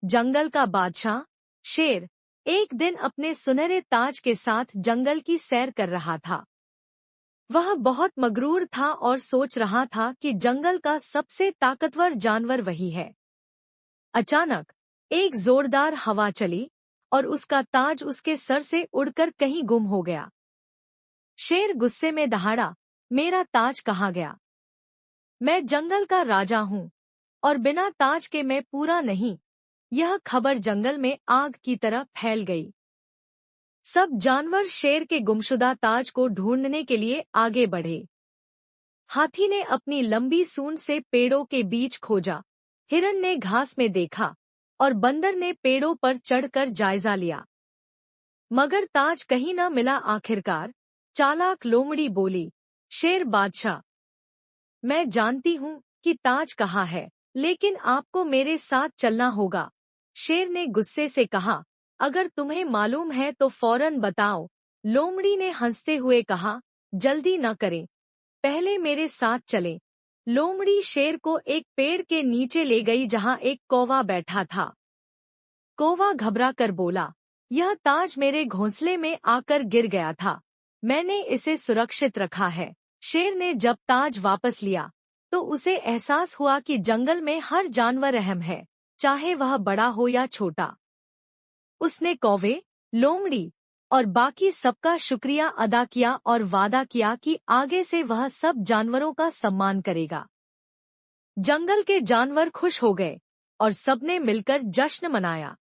जंगल का बादशाह शेर एक दिन अपने सुनहरे ताज के साथ जंगल की सैर कर रहा था। वह बहुत मगरूर था और सोच रहा था कि जंगल का सबसे ताकतवर जानवर वही है। अचानक एक जोरदार हवा चली और उसका ताज उसके सर से उड़कर कहीं गुम हो गया। शेर गुस्से में दहाड़ा, मेरा ताज कहाँ गया? मैं जंगल का राजा हूँ और बिना ताज के मैं पूरा नहीं। यह खबर जंगल में आग की तरह फैल गई। सब जानवर शेर के गुमशुदा ताज को ढूंढने के लिए आगे बढ़े। हाथी ने अपनी लंबी सूंड से पेड़ों के बीच खोजा, हिरन ने घास में देखा और बंदर ने पेड़ों पर चढ़कर जायजा लिया, मगर ताज कहीं न मिला। आखिरकार चालाक लोमड़ी बोली, शेर बादशाह, मैं जानती हूँ कि ताज कहाँ है, लेकिन आपको मेरे साथ चलना होगा। शेर ने गुस्से से कहा, अगर तुम्हें मालूम है तो फौरन बताओ। लोमड़ी ने हंसते हुए कहा, जल्दी न करें, पहले मेरे साथ चलें। लोमड़ी शेर को एक पेड़ के नीचे ले गई जहाँ एक कौवा बैठा था। कौवा घबरा कर बोला, यह ताज मेरे घोंसले में आकर गिर गया था, मैंने इसे सुरक्षित रखा है। शेर ने जब ताज वापस लिया तो उसे एहसास हुआ कि जंगल में हर जानवर अहम है, चाहे वह बड़ा हो या छोटा। उसने कौवे, लोमड़ी और बाकी सबका शुक्रिया अदा किया और वादा किया कि आगे से वह सब जानवरों का सम्मान करेगा। जंगल के जानवर खुश हो गए और सबने मिलकर जश्न मनाया।